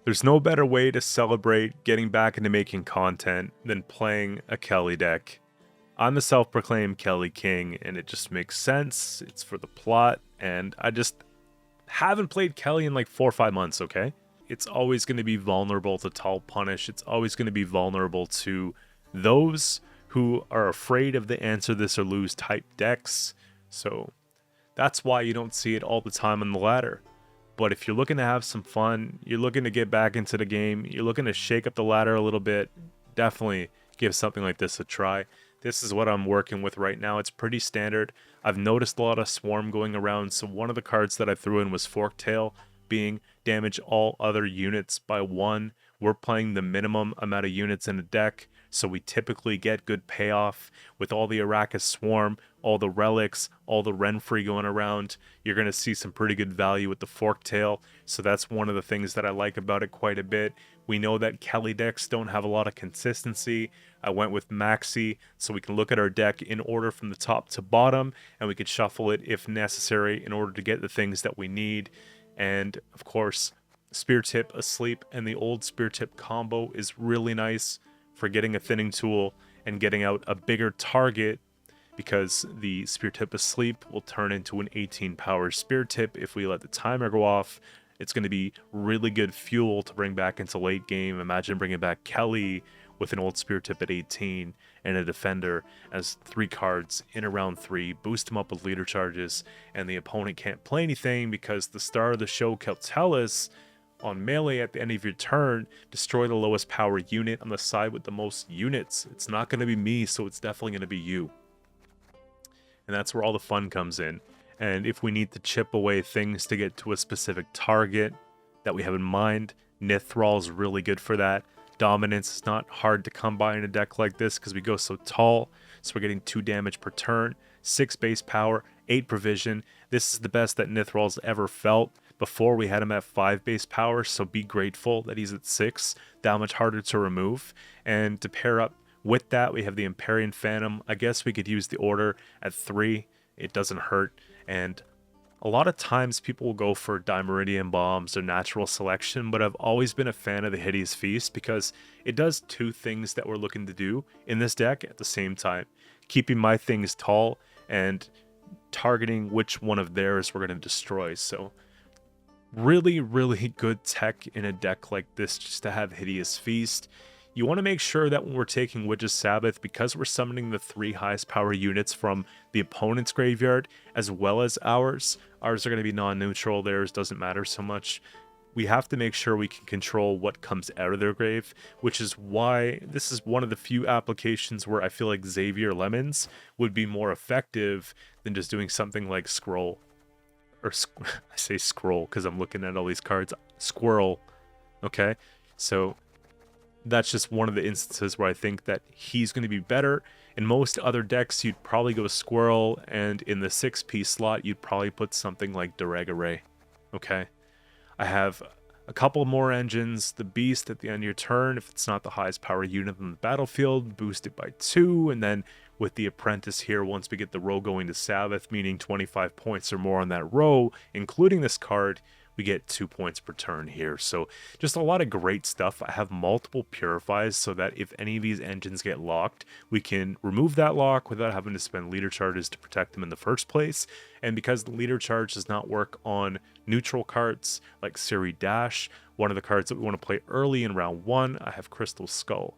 There's no better way to celebrate getting back into making content than playing a Kelly deck. I'm a self-proclaimed Kelly King, and it just makes sense. It's for the plot, and I just haven't played Kelly in like 4 or 5 months, okay? It's always going to be vulnerable to Tall Punish. It's always going to be vulnerable to those who are afraid of the answer this or lose type decks. So that's why you don't see it all the time on the ladder. But if you're looking to have some fun, you're looking to get back into the game, you're looking to shake up the ladder a little bit, definitely give something like this a try. This is what I'm working with right now. It's pretty standard. I've noticed a lot of swarm going around, so one of the cards that I threw in was Forktail, being damage all other units by 1. We're playing the minimum amount of units in a deck, so we typically get good payoff with all the Arachas swarm, all the relics, all the Renfree going around. You're going to see some pretty good value with the Forktail, so that's one of the things that I like about it quite a bit. We know that Kelly decks don't have a lot of consistency. I went with Maxi, so we can look at our deck in order from the top to bottom, and we could shuffle it if necessary in order to get the things that we need. And of course, Spear Tip Asleep and the old Spear Tip combo is really nice for getting a thinning tool and getting out a bigger target, because the Spear Tip Asleep will turn into an 18 power Spear Tip if we let the timer go off. It's going to be really good fuel to bring back into late game. Imagine bringing back Kelly with an old Spear Tip at 18 and a Defender as 3 cards in round 3, boost him up with leader charges, and the opponent can't play anything because the star of the show, Keltelis, on melee at the end of your turn, destroy the lowest power unit on the side with the most units. It's not going to be me, so it's definitely going to be you. And that's where all the fun comes in. And if we need to chip away things to get to a specific target that we have in mind, Nithrall is really good for that. Dominance is not hard to come by in a deck like this because we go so tall, so we're getting 2 damage per turn, 6 base power, 8 provision. This is the best that Nithrall's ever felt. Before we had him at 5 base power, so be grateful that he's at 6, that much harder to remove. And to pair up with that, we have the Empyrean Phantom. I guess we could use the Order at 3, it doesn't hurt. And a lot of times people will go for Dimeridian Bombs or Natural Selection, but I've always been a fan of the Hideous Feast because it does 2 things that we're looking to do in this deck at the same time. Keeping my things tall and targeting which one of theirs we're going to destroy. So really, really good tech in a deck like this just to have Hideous Feast. You want to make sure that when we're taking Witch's Sabbath, because we're summoning the 3 highest power units from the opponent's graveyard as well as ours are going to be non-neutral, theirs doesn't matter so much. We have to make sure we can control what comes out of their grave, which is why this is one of the few applications where I feel like Xavier Lemons would be more effective than just doing something like Scroll. Or I say Scroll because I'm looking at all these cards. Squirrel, okay? So that's just one of the instances where I think that he's going to be better. In most other decks, you'd probably go Squirrel, and in the 6-piece slot, you'd probably put something like Duergar, okay? I have a couple more engines. The Beast at the end of your turn, if it's not the highest power unit on the battlefield, boost it by 2, and then with the Apprentice here, once we get the row going to Sabbath, meaning 25 points or more on that row, including this card, we get 2 points per turn here. So just a lot of great stuff. I have multiple Purifies so that if any of these engines get locked, we can remove that lock without having to spend leader charges to protect them in the first place. And because the leader charge does not work on neutral cards like Ciri Dash, one of the cards that we want to play early in round 1, I have Crystal Skull.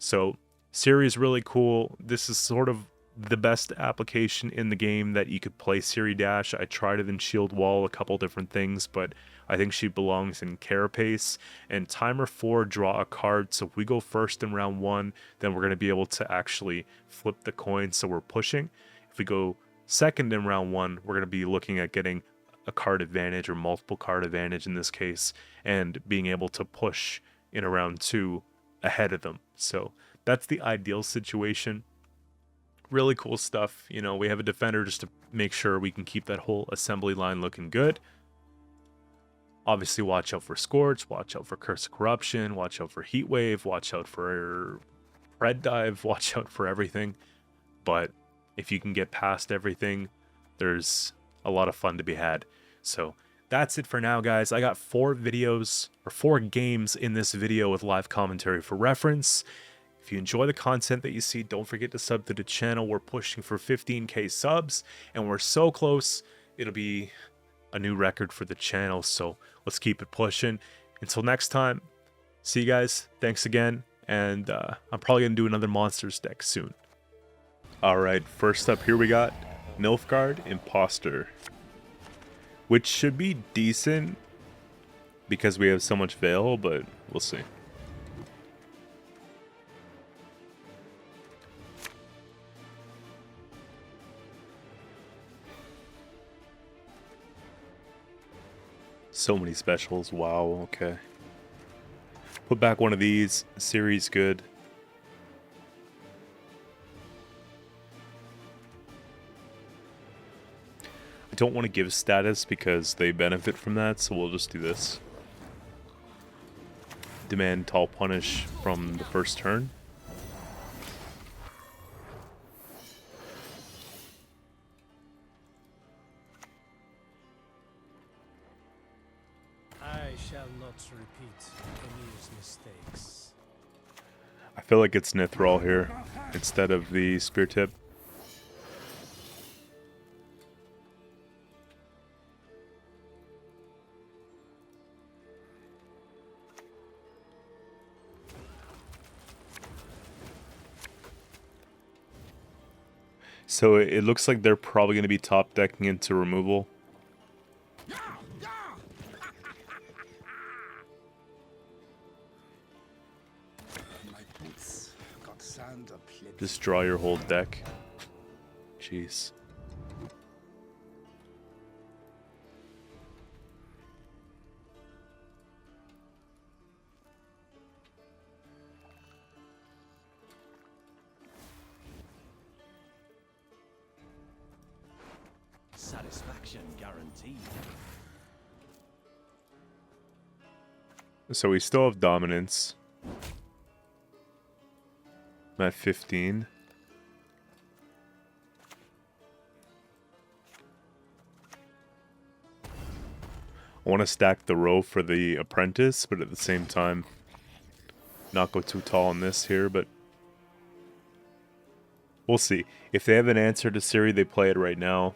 So Ciri is really cool. This is sort of the best application in the game that you could play Ciri Dash. I tried it in Shield Wall, a couple different things, but I think she belongs in Carapace. And timer 4, draw a card. So if we go first in round 1, then we're going to be able to actually flip the coin, so we're pushing. If we go second in round 1, we're going to be looking at getting a card advantage or multiple card advantage in this case, and being able to push in a round 2 ahead of them. So that's the ideal situation. Really cool stuff. You know, we have a Defender just to make sure we can keep that whole assembly line looking good. Obviously, watch out for Scorch, watch out for Curse of Corruption, watch out for Heat Wave, watch out for Red Dive, watch out for everything. But if you can get past everything, there's a lot of fun to be had. So that's it for now, guys. I got 4 videos or 4 games in this video with live commentary for reference. If you enjoy the content that you see, don't forget to sub to the channel. We're pushing for 15k subs, and we're so close. It'll be a new record for the channel, so let's keep it pushing. Until next time, see you guys. Thanks again, and I'm probably going to do another Monsters deck soon. Alright, first up here we got Nilfgaard, Imposter, which should be decent because we have so much Veil, but we'll see. So many specials, wow, okay. Put back one of these, series good. I don't want to give status because they benefit from that, so we'll just do this. Demand tall punish from the first turn. I shall not repeat Emir's mistakes. I feel like it's Nithrall here instead of the Spear Tip. So it looks like they're probably going to be top decking into removal. Just draw your whole deck. Jeez. Satisfaction guaranteed. So we still have dominance. I'm at 15. I want to stack the row for the apprentice, but at the same time, not go too tall on this here, but we'll see. If they have an answer to Siri, they play it right now.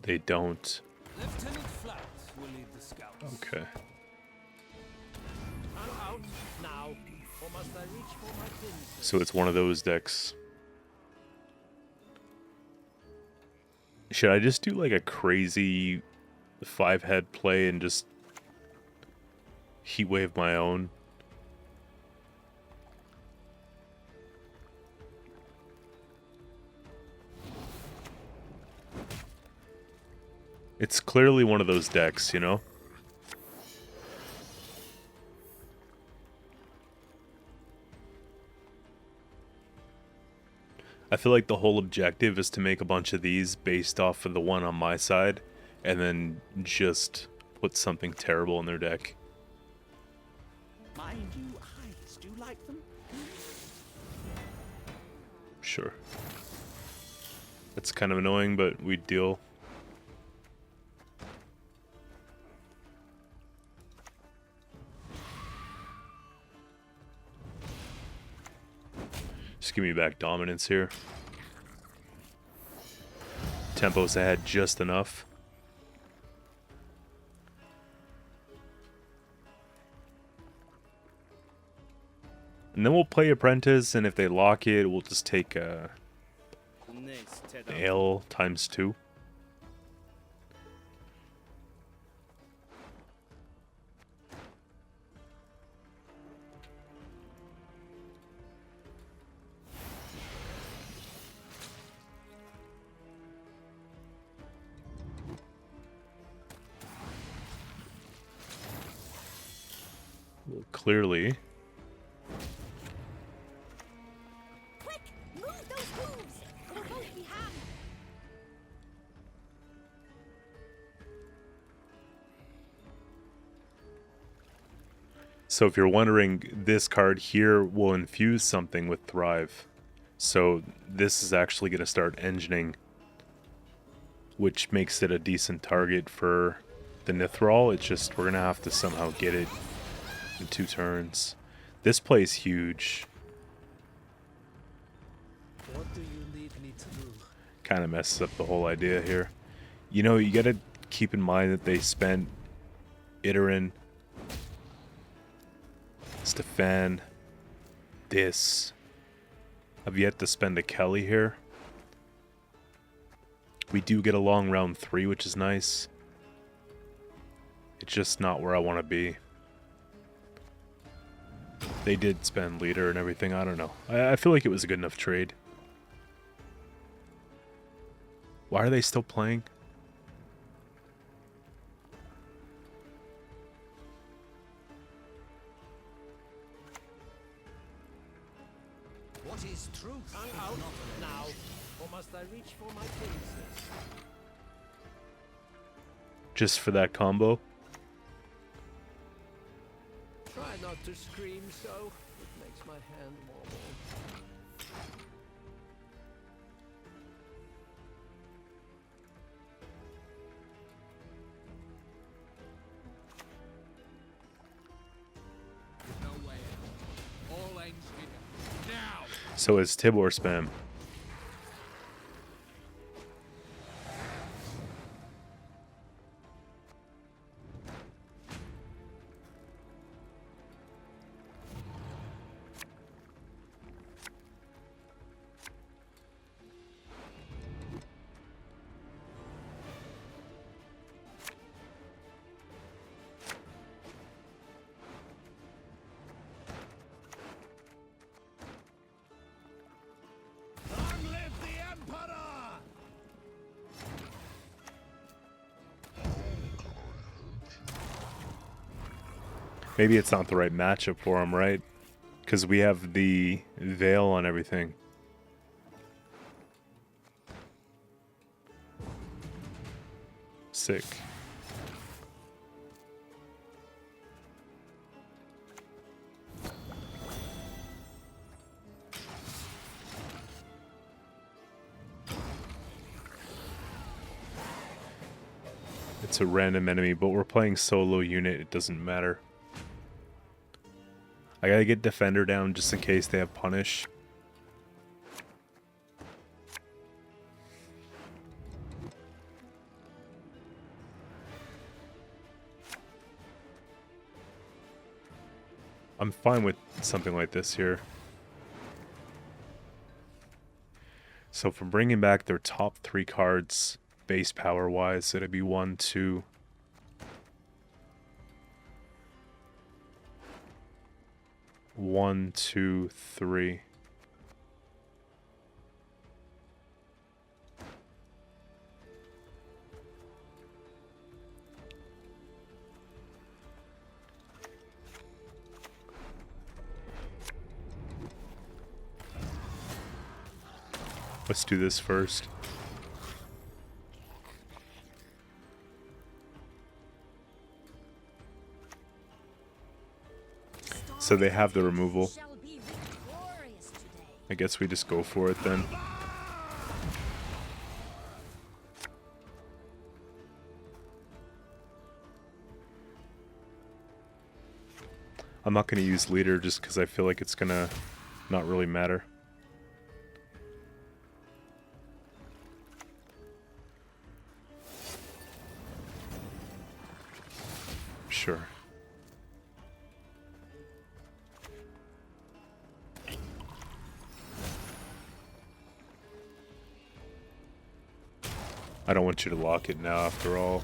They don't. Lieutenant Flat will lead the scouts. Okay. I'm out now, or must I reach for my pins? So it's one of those decks. Should I just do like a crazy 5-head play and just heatwave my own? It's clearly one of those decks, you know? I feel like the whole objective is to make a bunch of these based off of the one on my side, and then just put something terrible in their deck. Mind you, eyes, do you like them? Sure. It's kind of annoying, but we deal. Just give me back dominance here. Tempo's ahead just enough. And then we'll play apprentice, and if they lock it, we'll just take L times 2. Well, clearly. Quick, move those hooves. It'll both be ham. So if you're wondering, this card here will infuse something with Thrive. So this is actually going to start engineing, which makes it a decent target for the Nithrall. It's just we're going to have to somehow get it in 2 turns. This play's huge. What do you need me to do? Kind of messes up the whole idea here. You know, you got to keep in mind that they spent Iterin, Stefan, this. I've yet to spend a Kelly here. We do get a long round 3, which is nice. It's just not where I want to be. They did spend leader and everything. I don't know. I feel like it was a good enough trade. Why are they still playing? What is truth? I'm out now. Or must I reach for my princess? Just for that combo? Try not to scream so. It makes my hand wobble. No way out. All ends here. Now! So is Tibor spam. Long live the Emperor! Maybe it's not the right matchup for him, right? Because we have the veil on everything. Sick. It's a random enemy, but we're playing solo unit, it doesn't matter. I gotta get defender down just in case they have punish. I'm fine with something like this here. So for bringing back their top 3 cards, base power wise, it'd be 1, 2. One, two, three. Let's do this first. So they have the removal. Shall be victorious today. I guess we just go for it then. I'm not going to use leader just because I feel like it's going to not really matter. Sure. I don't want you to lock it now after all.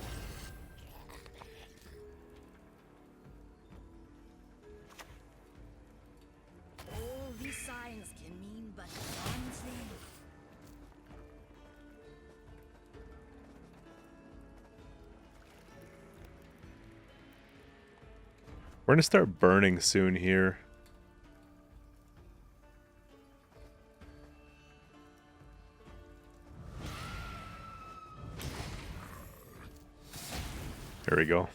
All these signs can mean but one thing. We're going to start burning soon here. There we go.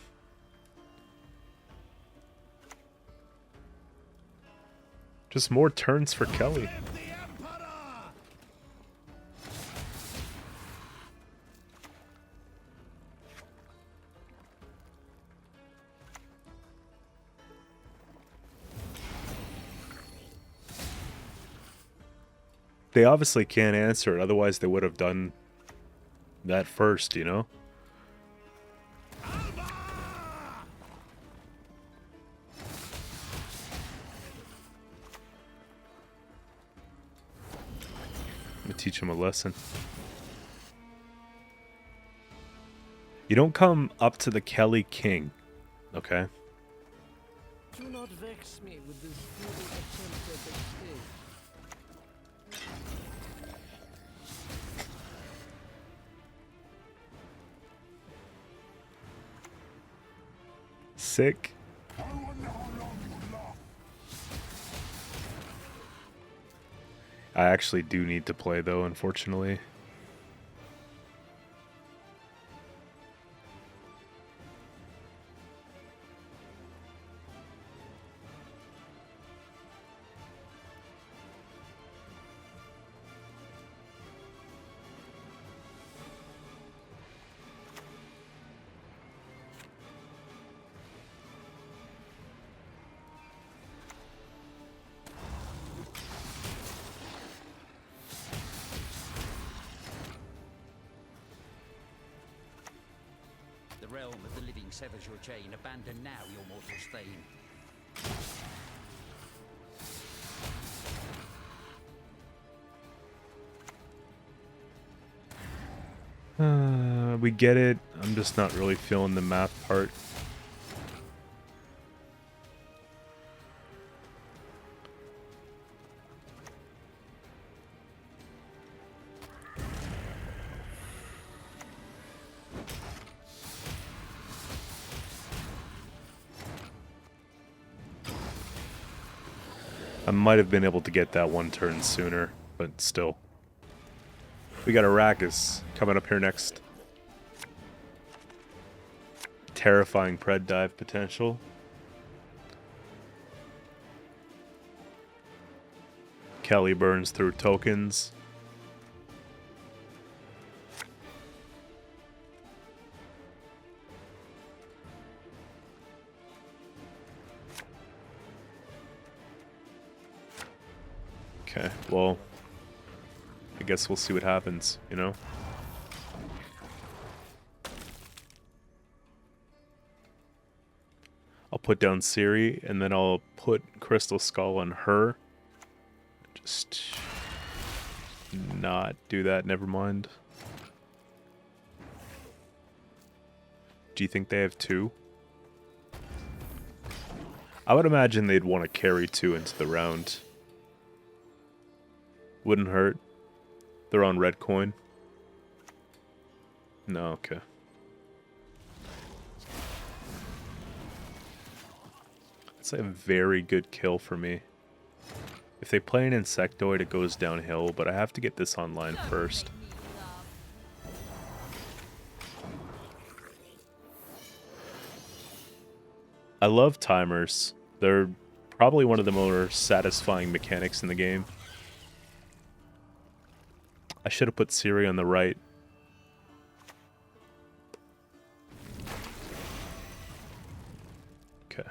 Just more turns for Kelly. Live the Emperor! They obviously can't answer it, otherwise they would have done that first, you know? I'm gonna teach him a lesson. You don't come up to the Kelly King, okay? Do not vex me with this futile attempt at escape. Sick. I actually do need to play though, unfortunately. The realm of the living severs your chain. Abandon now your mortal stain. We get it. I'm just not really feeling the math part. I might have been able to get that one turn sooner, but still. We got Arachas coming up here next. Terrifying pred dive potential. Kelly burns through tokens. Okay, well, I guess we'll see what happens, you know? I'll put down Siri, and then I'll put Crystal Skull on her. Just not do that, never mind. Do you think they have two? I would imagine they'd want to carry two into the round. Wouldn't hurt. They're on red coin. No, okay. That's a very good kill for me. If they play an Insectoid, it goes downhill, but I have to get this online first. I love timers. They're probably one of the more satisfying mechanics in the game. I should have put Siri on the right. Okay.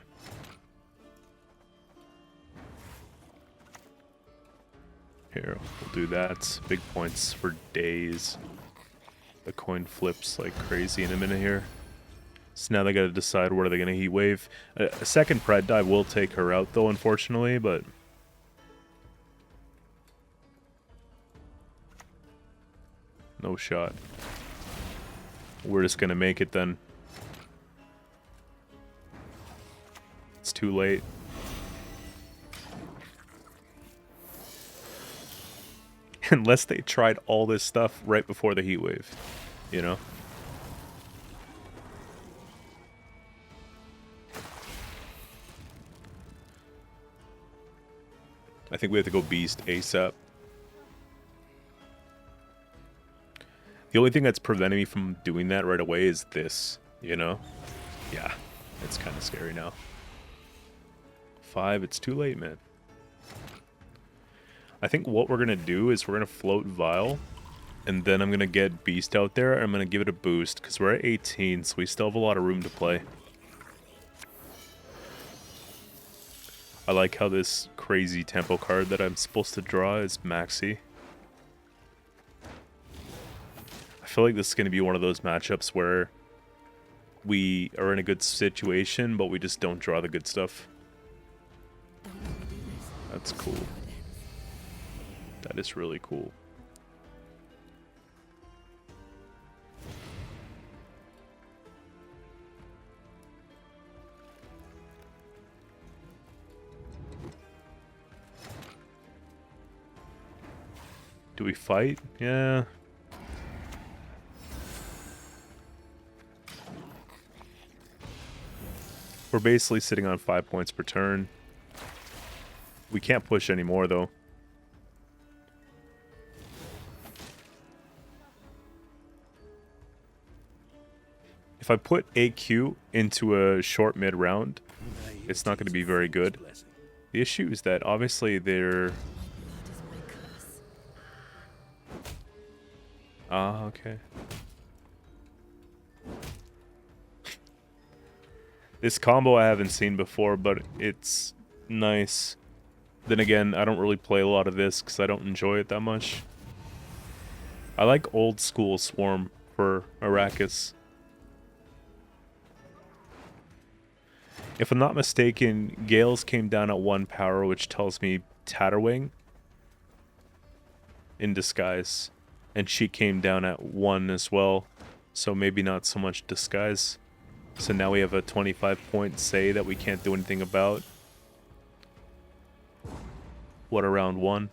Here, we'll do that. Big points for days. The coin flips like crazy in a minute here. So now they gotta decide where they're gonna heat wave. A second pred dive will take her out though, unfortunately, but... no shot. We're just gonna make it then. It's too late. Unless they tried all this stuff right before the heat wave, you know? I think we have to go beast ASAP. The only thing that's preventing me from doing that right away is this, you know? Yeah, it's kind of scary now. 5, it's too late, man. I think what we're going to do is we're going to float Vile, and then I'm going to get Beast out there, and I'm going to give it a boost, because we're at 18, so we still have a lot of room to play. I like how this crazy tempo card that I'm supposed to draw is Maxi. feel like this is going to be one of those matchups where we are in a good situation, but we just don't draw the good stuff. That's cool. That is really cool. Do we fight? Yeah. We're basically sitting on 5 points per turn. We can't push anymore, though. If I put AQ into a short mid round, it's not going to be very good. The issue is that obviously they're... Ah, okay. This combo I haven't seen before, but it's nice. Then again, I don't really play a lot of this because I don't enjoy it that much. I like old school Swarm for Arachas. If I'm not mistaken, Gales came down at 1 power, which tells me Tatterwing in disguise. And she came down at 1 as well, so maybe not so much disguise. So now we have a 25-point say that we can't do anything about. What, around 1?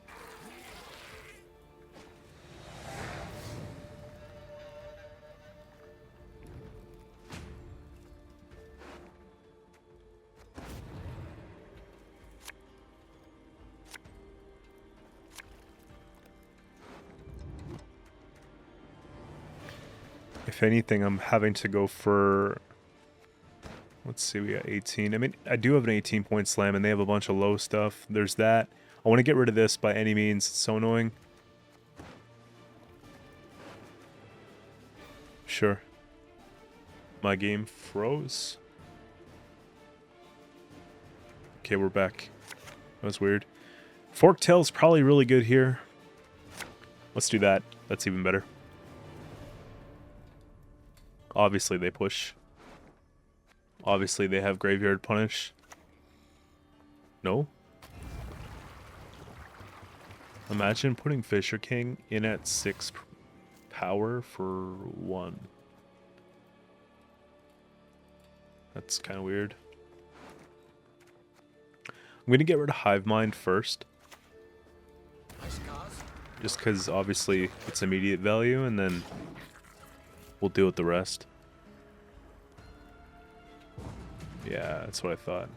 If anything, I'm having to go for... Let's see, we got 18. I mean, I do have an 18-point slam, and they have a bunch of low stuff. There's that. I want to get rid of this by any means. It's so annoying. Sure. My game froze. Okay, we're back. That was weird. Forktail's probably really good here. Let's do that. That's even better. Obviously, they push. Obviously, they have Graveyard Punish. No? Imagine putting Fisher King in at 6 power for 1. That's kind of weird. I'm going to get rid of Hive Mind first. Just because, obviously, it's immediate value, and then we'll deal with the rest. Yeah, that's what I thought.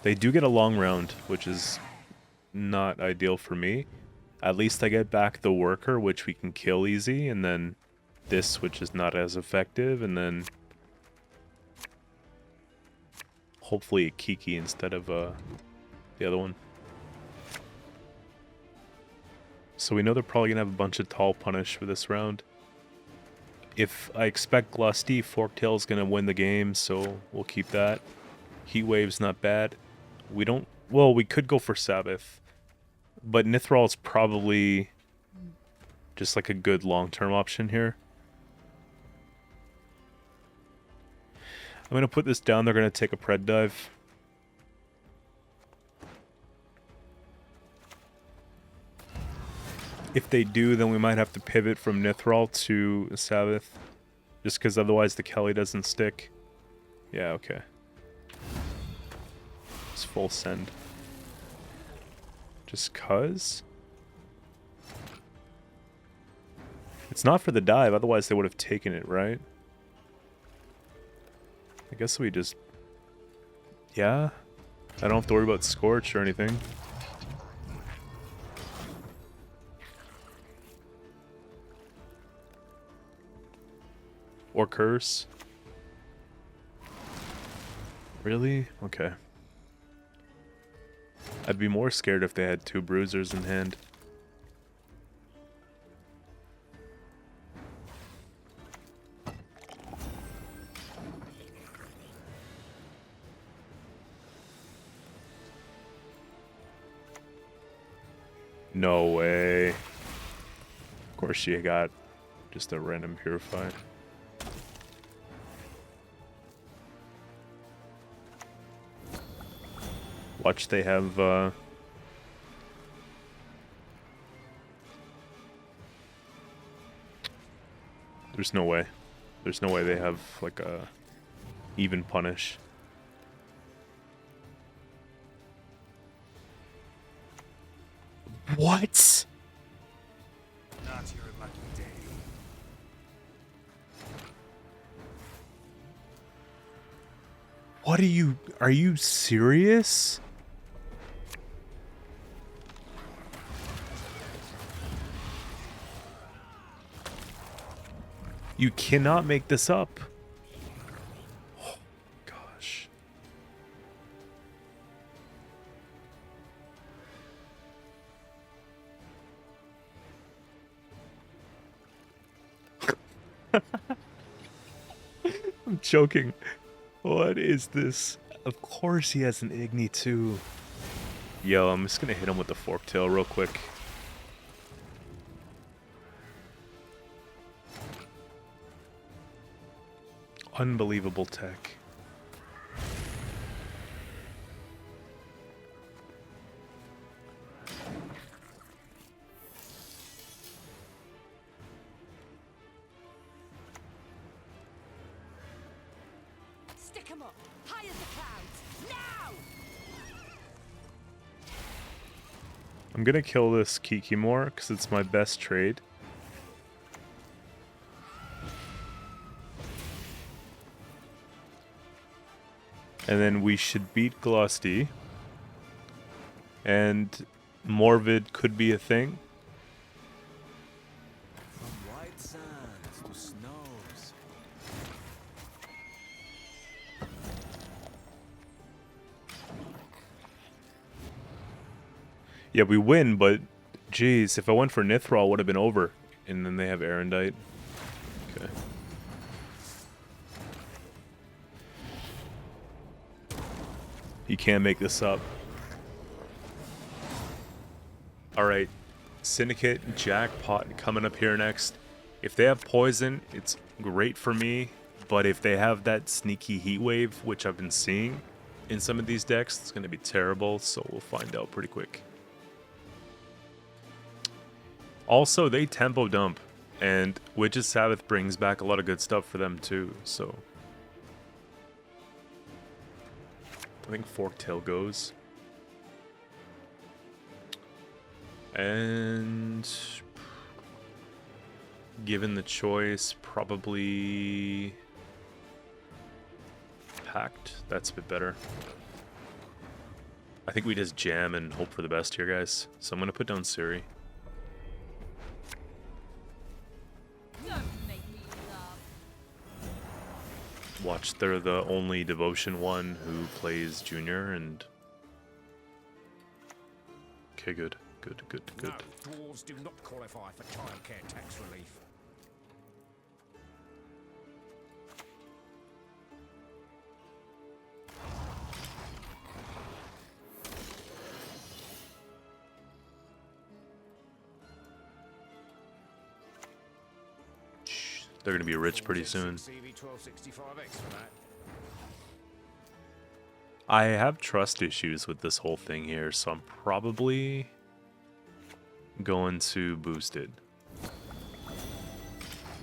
They do get a long round, which is not ideal for me. At least I get back the worker, which we can kill easy, and then this, which is not as effective, and then hopefully a Kiki instead of the other one. So we know they're probably going to have a bunch of tall punish for this round. If I expect Glusty, Forktail's going to win the game, so we'll keep that. Heatwave's not bad. We don't... Well, we could go for Sabbath. But Nithral's probably just like a good long-term option here. I'm going to put this down. They're going to take a Pred Dive. If they do, then we might have to pivot from Nithral to Sabbath. Just because otherwise the Kelly doesn't stick. Yeah, okay. It's full send. Just cuz? It's not for the dive, otherwise they would have taken it, right? I guess we just... Yeah? I don't have to worry about Scorch or anything. Or Curse. Really? Okay. I'd be more scared if they had 2 Bruisers in hand. No way. Of course she got just a random purify. Watch, they have there's no way. There's no way they have like a even punish. What? Not your lucky day. What are you serious? You cannot make this up. Oh, gosh. I'm joking. What is this? Of course he has an Igni too. Yo, I'm just gonna hit him with the forktail real quick. Unbelievable tech. Stick 'em up, high as the clouds, now! I'm gonna kill this Kikimor because it's my best trade. And then we should beat Glosty. And Morvid could be a thing. From white sands to snows. Yeah, we win, but geez, if I went for Nithral, it would have been over. And then they have Erendite. Okay. You can't make this up. Alright. Syndicate, Jackpot coming up here next. If they have poison, it's great for me. But if they have that sneaky heat wave, which I've been seeing in some of these decks, it's going to be terrible. So we'll find out pretty quick. Also, they tempo dump. And Witch's Sabbath brings back a lot of good stuff for them too. So I think Forktail goes. And given the choice, probably Pact. That's a bit better. I think we just jam and hope for the best here, guys. So I'm going to put down Suri. Don't make me laugh. Watch, they're the only Devotion one who plays Junior, and okay, good. No, dwarves do not qualify for childcare tax relief. They're gonna be rich pretty soon. CV1265X for that. I have trust issues with this whole thing here, so I'm probably going to boost it.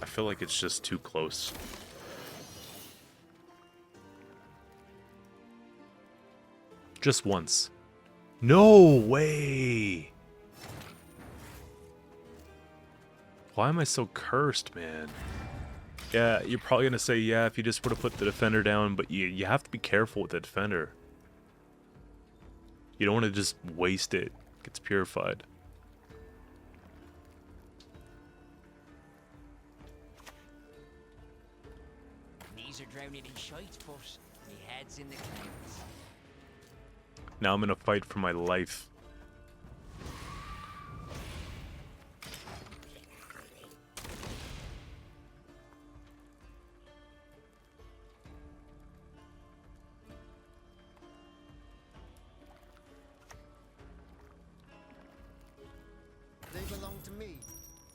I feel like it's just too close. Just once. No way! Why am I so cursed, man? Yeah, you're probably gonna say, yeah, if you just would have put the defender down, but you have to be careful with the defender. You don't want to just waste it. It gets purified. Knees are drowning in shite, but me head's in the clouds. Now I'm gonna fight for my life. belong to me,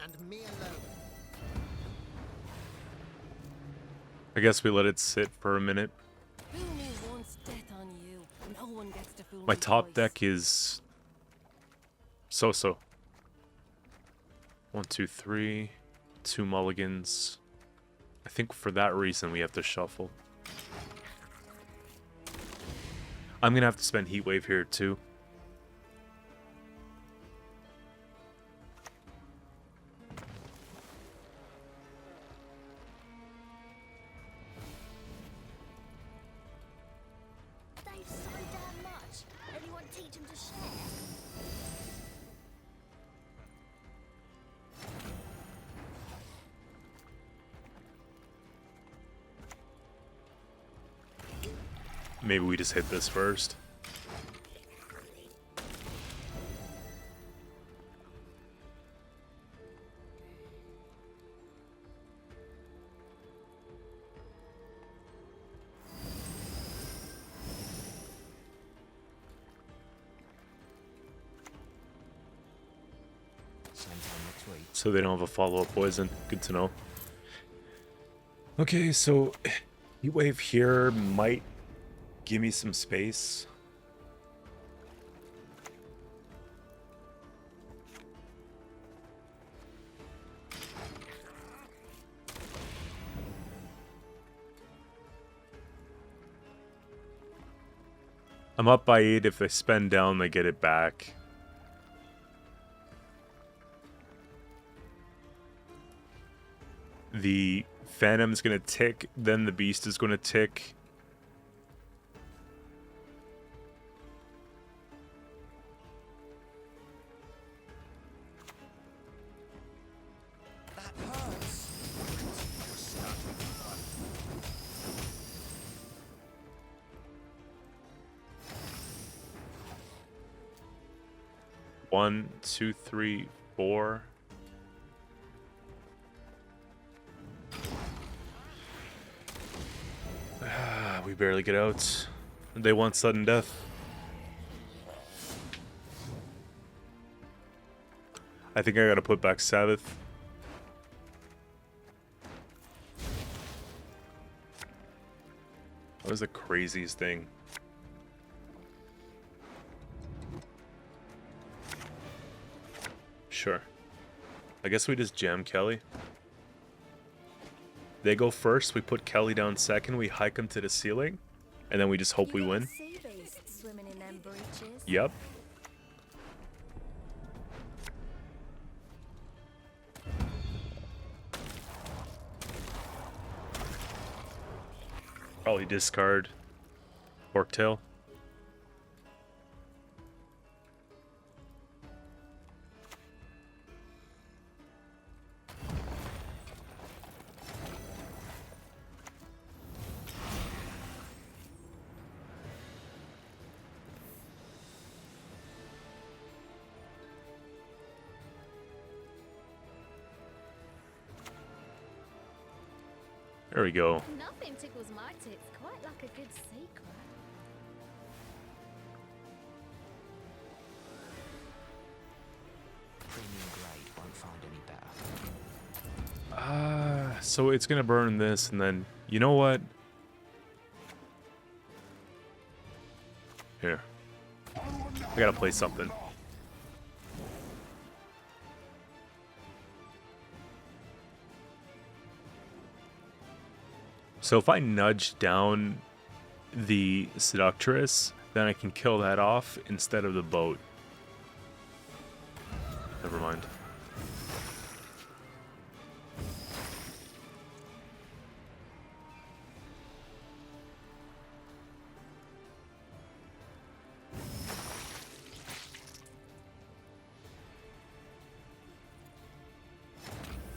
and me alone. I guess we let it sit for a minute. Fool me once, death on you. No one gets to fool My me top twice. deck is so-so. 1, 2, 3, 2 mulligans. I think for that reason we have to shuffle. I'm gonna have to spend Heat Wave here too. They've so damn much. Anyone teach them to share? Maybe we just hit this first. Same time next week. So they don't have a follow-up poison. Good to know. Okay, so Heat Wave here might give me some space. I'm up by 8. If I spend down, I get it back. The Phantom's gonna tick, then the Beast is gonna tick. That hurts. One, two, three, four. We barely get out. They want sudden death. I think I gotta put back Sabbath. That was the craziest thing. Sure. I guess we just jam Kelly. They go first, we put Kelly down second, we hike him to the ceiling, and then we just hope we You got win. sea beasts swimming in them breeches. Yep. Probably discard Forktail. There we go. Nothing tickles my tits quite like a good secret. Premium grade won't find any better. So it's gonna burn this, and then you know what? Here, I gotta play something. So if I nudge down the Seductress, then I can kill that off instead of the boat. Never mind.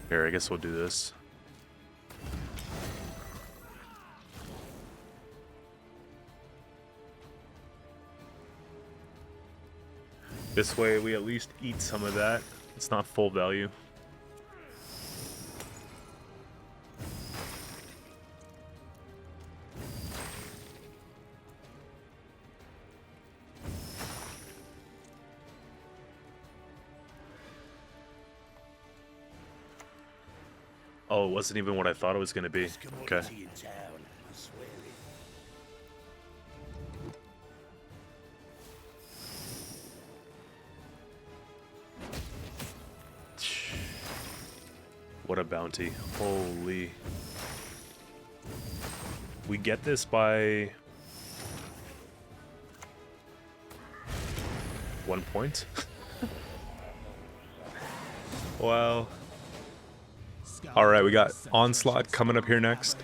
Here, I guess we'll do this. This way we at least eat some of that. It's not full value. Oh, it wasn't even what I thought it was gonna be. Best Okay. commodity in town, I swear it. What a bounty. Holy. We get this by 1 point? Wow. Alright, we got Onslaught coming up here next.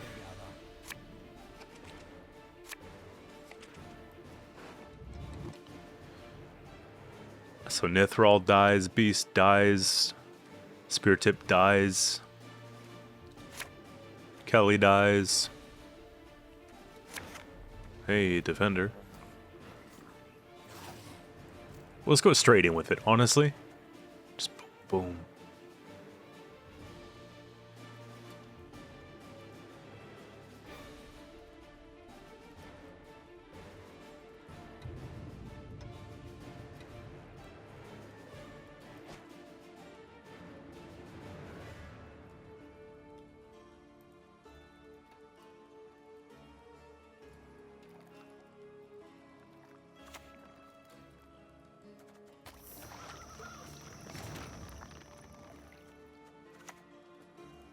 So Nithral dies, Beast dies, Spear Tip dies, Kelly dies. Hey, Defender. Well, let's go straight in with it, honestly. Just boom, boom.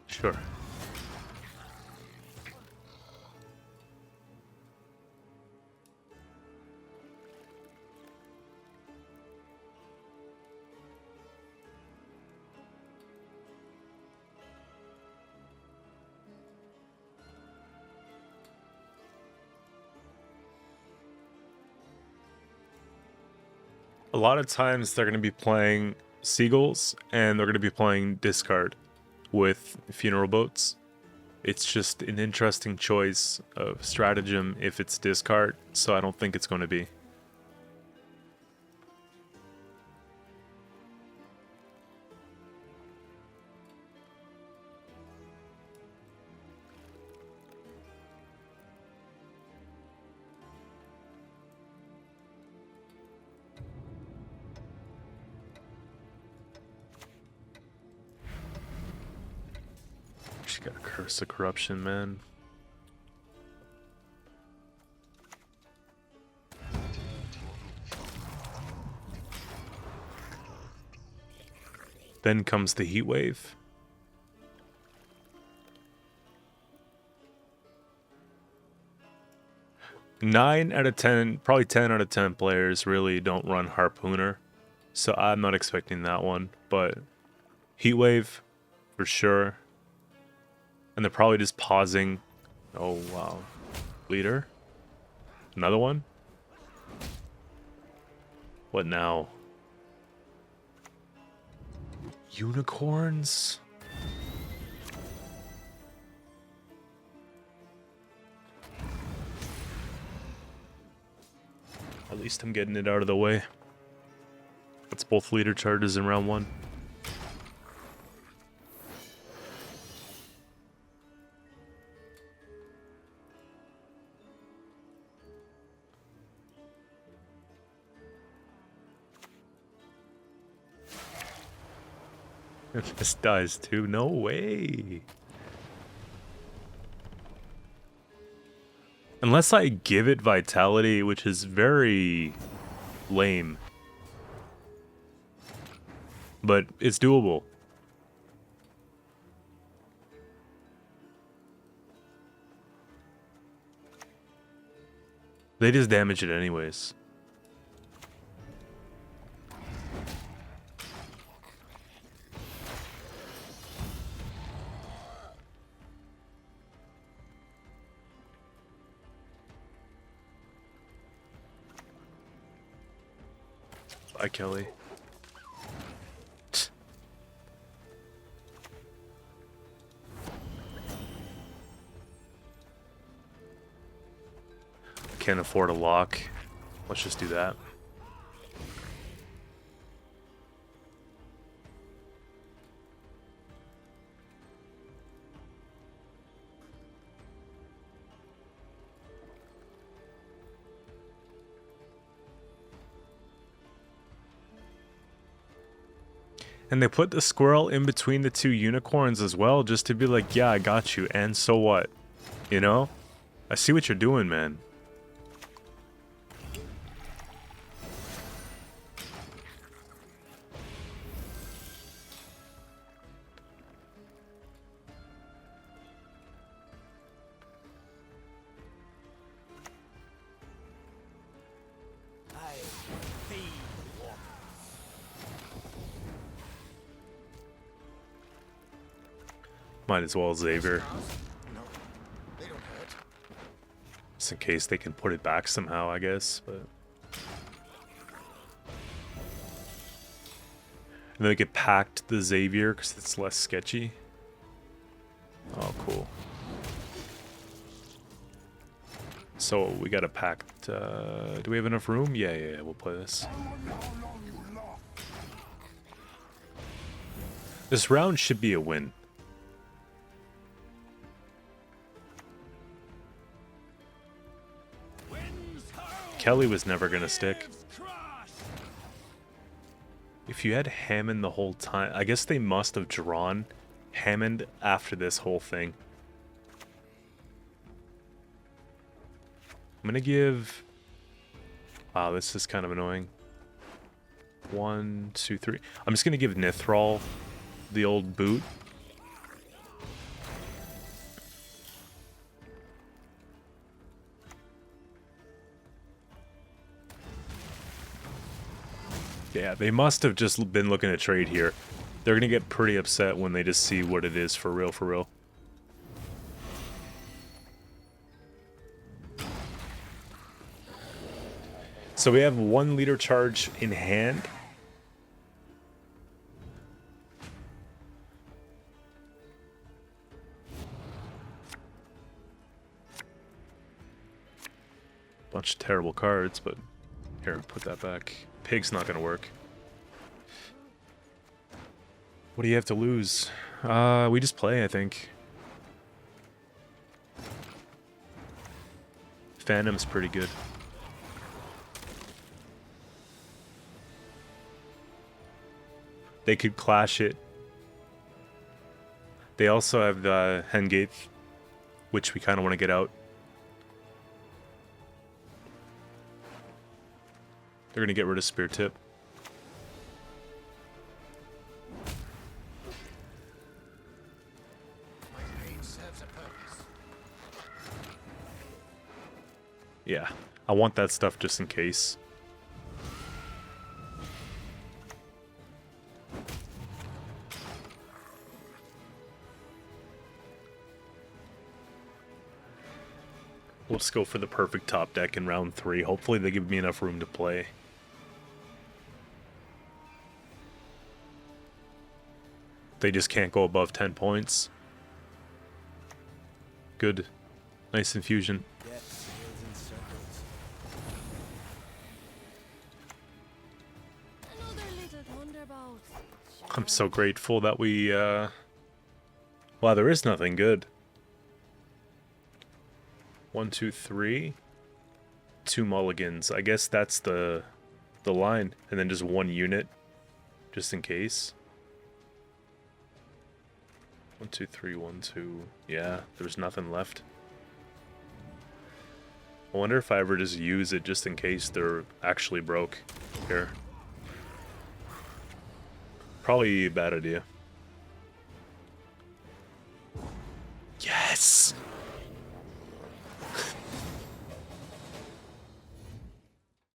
Sure. A lot of times they're going to be playing Seagulls and they're going to be playing Discard with Funeral Boats. It's just an interesting choice of stratagem if it's Discard, so I don't think it's going to be. She got a Curse of Corruption, man. Then comes the Heat Wave. Nine out of 10, probably 10 out of 10 players really don't run Harpooner, so I'm not expecting that one. But Heat Wave, for sure. And they're probably just pausing. Oh, wow. Leader? Another one? What now? Unicorns? At least I'm getting it out of the way. That's both leader charges in round one. This dies too. No way. Unless I give it vitality, which is very lame. But it's doable. They just damage it anyways. Bye, Kelly. Can't afford a lock. Let's just do that. And they put the squirrel in between the two unicorns as well, just to be like, yeah, I got you, and so what? You know? I see what you're doing, man. Might as well Xavier. Just in case they can put it back somehow, I guess. But and then they could pact the Xavier because it's less sketchy. Oh, cool. So we got a pact. Do we have enough room? Yeah, we'll play this. This round should be a win. Kelly was never gonna stick. If you had Hammond the whole time, I guess they must have drawn Hammond after this whole thing. I'm gonna give... Wow, this is kind of annoying. 1, 2, 3. I'm just gonna give Nithral the old boot. Yeah, they must have just been looking to trade here. They're gonna get pretty upset when they just see what it is for real, for real. So we have 1 leader charge in hand. Bunch of terrible cards, but here, put that back. Pig's not gonna work. What do you have to lose? We just play, I think. Phantom's pretty good. They could clash it. They also have the Hengate, which we kind of want to get out. They're going to get rid of Spear Tip. Yeah, I want that stuff just in case. We'll just go for the perfect top deck in round 3. Hopefully they give me enough room to play. They just can't go above 10 points. Good. Nice infusion. I'm so grateful that we, wow, there is nothing good. 1, 2, 3. 2 mulligans. I guess that's the line. And then just 1 unit. Just in case. 1, 2, 3, 1, 2. Yeah, there's nothing left. I wonder if I ever just use it just in case they're actually broke here. Probably a bad idea. Yes!